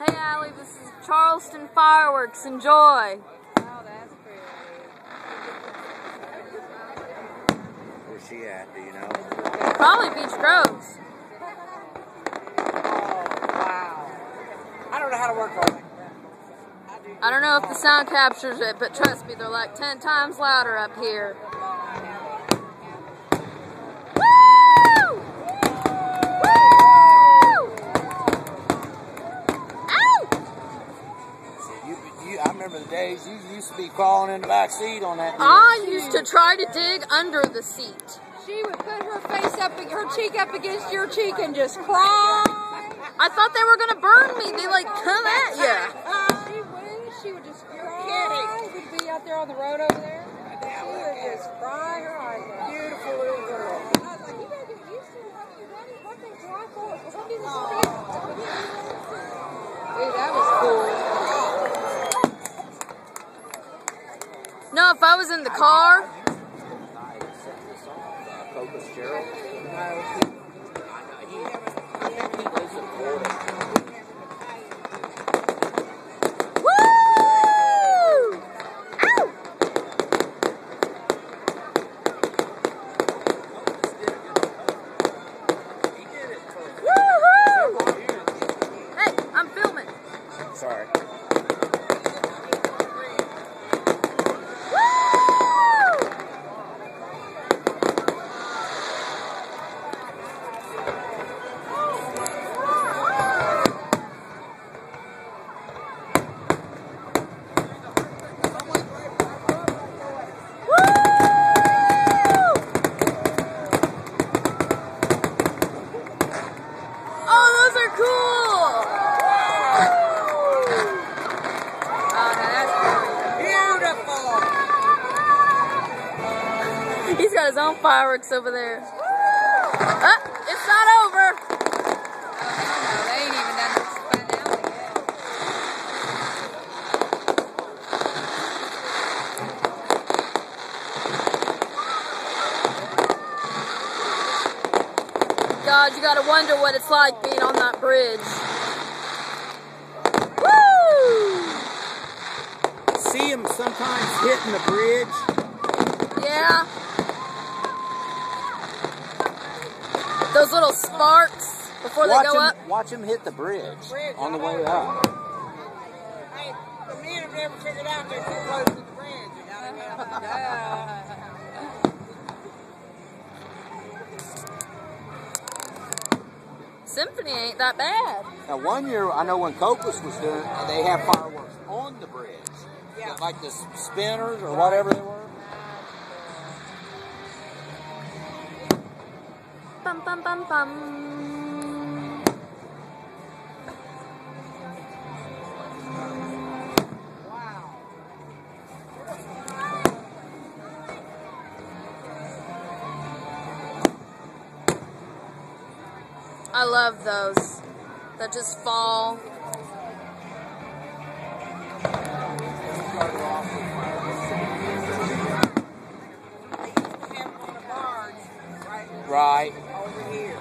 Hey Allie, this is Charleston fireworks. Enjoy. Oh, that's pretty. Where's she at, do you know? Probably Beach Groves. Oh, wow. I don't know how to work on it. I don't know if the sound captures it, but trust me, they're like 10 times louder up here. Woo! Woo! Ow! I remember the days you used to be crawling in the back seat on that. I used to try to dig under the seat. She would put her face up, her cheek up against your cheek and just cry. I thought they were going to burn me. They like come at you. She would just cry. We'd be out there on the road over there. She would just cry her eyes out. Beautiful little girl. I was like, you gotta get used to it. What they dry for? Dude, that was cool. No, if I was in the car. Sorry. He's got his own fireworks over there. It's not over. Oh, they ain't even done this finale yet. God, you gotta wonder what it's like being on that bridge. Woo! See him sometimes hitting the bridge. Yeah. Those little sparks before they go up. Watch him hit the bridge on the way up. Hey, the men have never figured out they're too close to the bridge. Symphony ain't that bad. Now, one year, I know when Copus was doing it, they had fireworks on the bridge. Yeah. Like the spinners or whatever they were. Bum, bum, bum, bum. Wow. I love those that just fall. Right. Over here.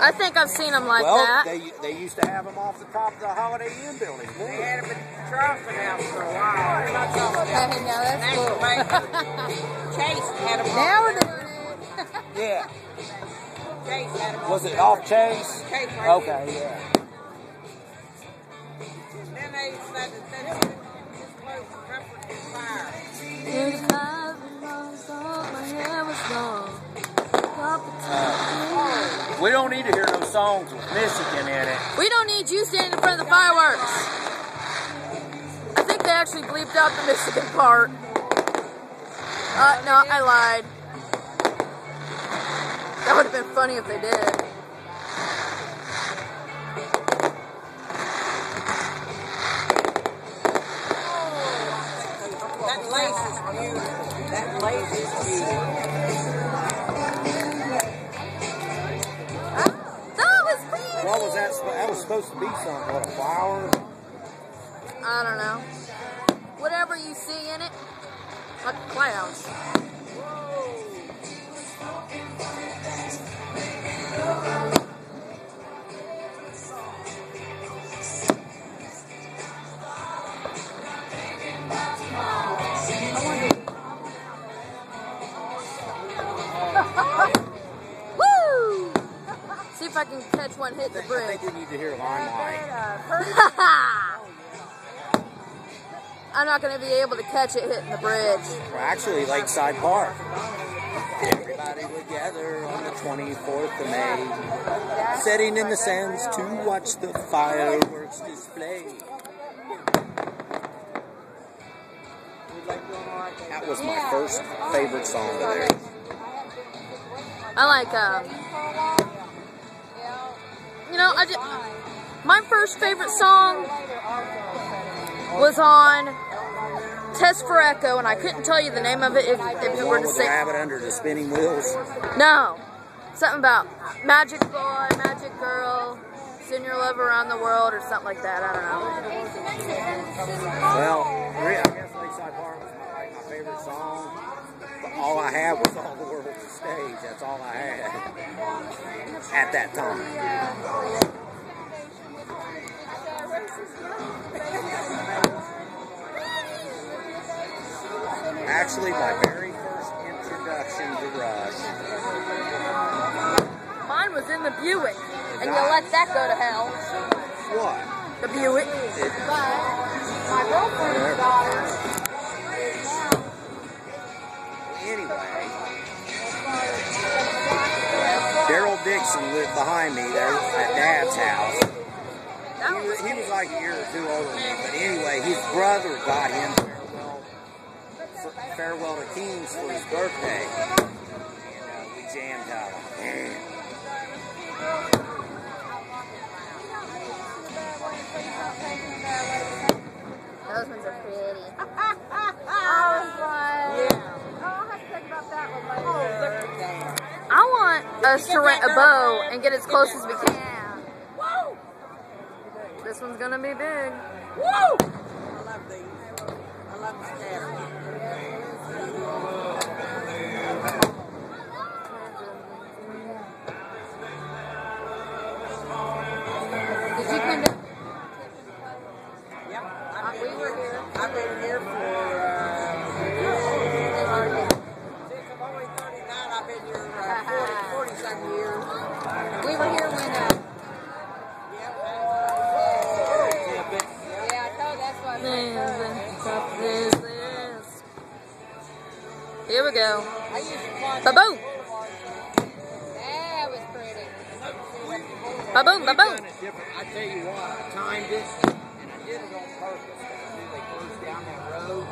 I think I've seen them like well, that. They used to have them off the top of the Holiday Inn building. They had them at Charleston House for a while. Now that's cool. Chase had them. Now we're doing it. Yeah. Chase had them. Was it off Chase? Chase right Okay, here. yeah. Then they said that that's just close to comfort and fire. We don't need to hear those songs with Michigan in it. We don't need you standing in front of the fireworks. I think they actually bleeped out the Michigan part. No, I lied. That would have been funny if they did. That lace is beautiful. That lace is beautiful. What was that? That was supposed to be something. What, a flower? I don't know. Whatever you see in it, like clouds. didn't catch one hitting the I bridge. think we need to hear Limelight. I'm not going to be able to catch it hitting the bridge. Well, actually, Lakeside Park. Everybody would gather on the 24th of May, sitting in the sands to watch the fireworks display. That was my first favorite song of theirs. I like, you know, my first favorite song was on Test for Echo, and I couldn't tell you the name of it if you were to With say. the rabbit under the spinning wheels. No. Something about magic boy, magic girl, send your love around the world, or something like that. I don't know. Well, I guess Lakeside Park was my favorite song. But all I had was All the World's a Stage. That's all I had at that time. Actually, my very first introduction to Rush. Mine was in the Buick, and you let that go to hell. What? The Buick. My girlfriend's daughter. Anyway, Daryl Dixon lived behind me there at Dad's house. He was like a year or two older than me, but anyway, his brother got him Farewell to Kings for his birthday, and we jammed out. Those ones are pretty. I'll have to think about that one later. I want us to rent a boat and get as close as we can. Woo! This one's gonna be big. Woo! I love these. I love the staff. Did you come to? Yep. We were here. I've been here for, since I'm only 39, I've been here 40-some years. We were here when. Yeah, I know that's what Here we go. I used to watch. Ba-boom! That was pretty. Ba-boom, ba-boom! I tell you what, I timed it, and I did it on purpose. They closed down that road.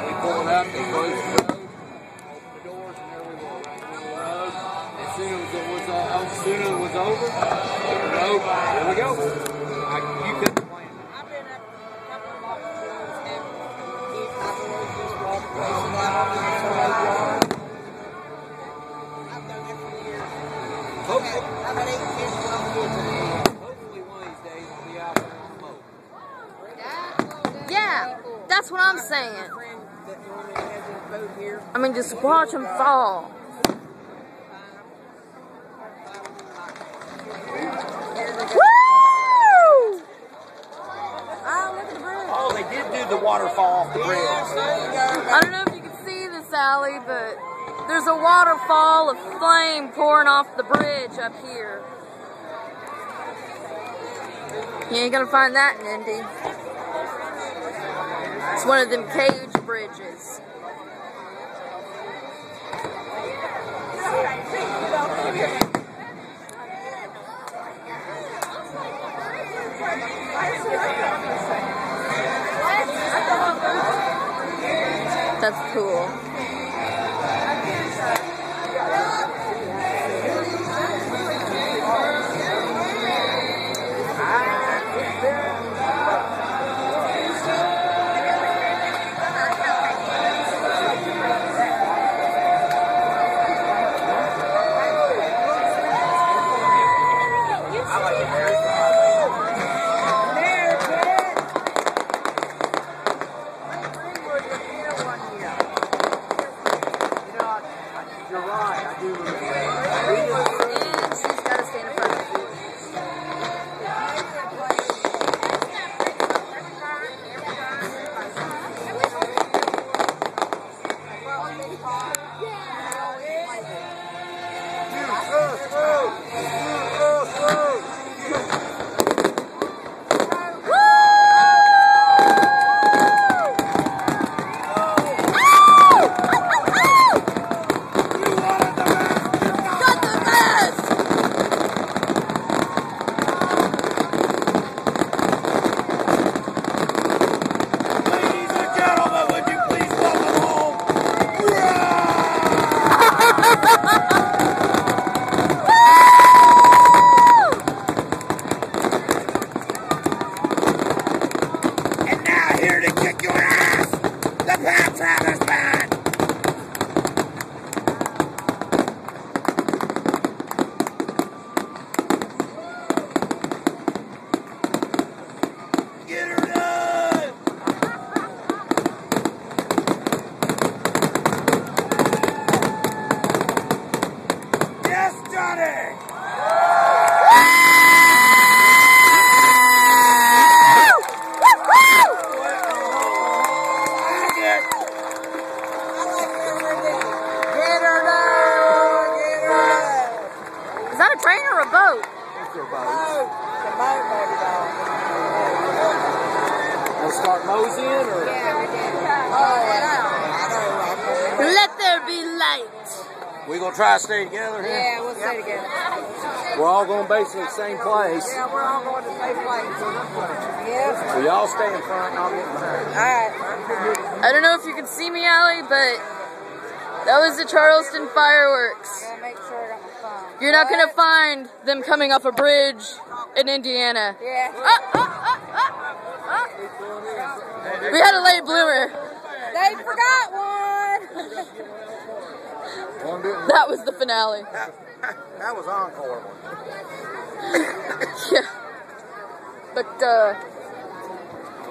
We pulled up, they closed the road, opened the doors, and there we were right on the road. As soon as it was over, the road, here we go. You couldn't plan it. I've been up a couple of blocks and keep my boys just walk racing out on the road. I've done it for years. Hopefully, I've had 8 kids, 12 kids in here. hopefully one of these days I'll be out there on a boat. Yeah, that's what I'm saying. My friend that normally has his boat here. I mean, just watch them fall. Woo! Oh, look at the bridge. Oh, they did do the waterfall off the bridge. There you go. I don't know if you can see this, Allie, but there's a waterfall of flame pouring off the bridge up here. You ain't gonna find that in Indy. It's one of them cage bridges. That's cool. or a boat? It's a boat. The boat, baby doll. We'll start moseying, or? Yeah, we did. I know. Let there be light. We gonna try to stay together here? Yeah, we'll stay together. We're all going basically the same place. Yeah, we're all going to the same place. Yep. So y'all stay in front and I'll get behind. Alright. I don't know if you can see me, Allie, but that was the Charleston fireworks. Gotta make sure I got my phone. You're not gonna find them coming off a bridge in Indiana. Yeah. We had a late bloomer. They forgot one. That was the finale. That was encore. Yeah. But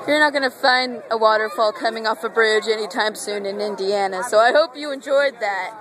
you're not gonna find a waterfall coming off a bridge anytime soon in Indiana. So I hope you enjoyed that.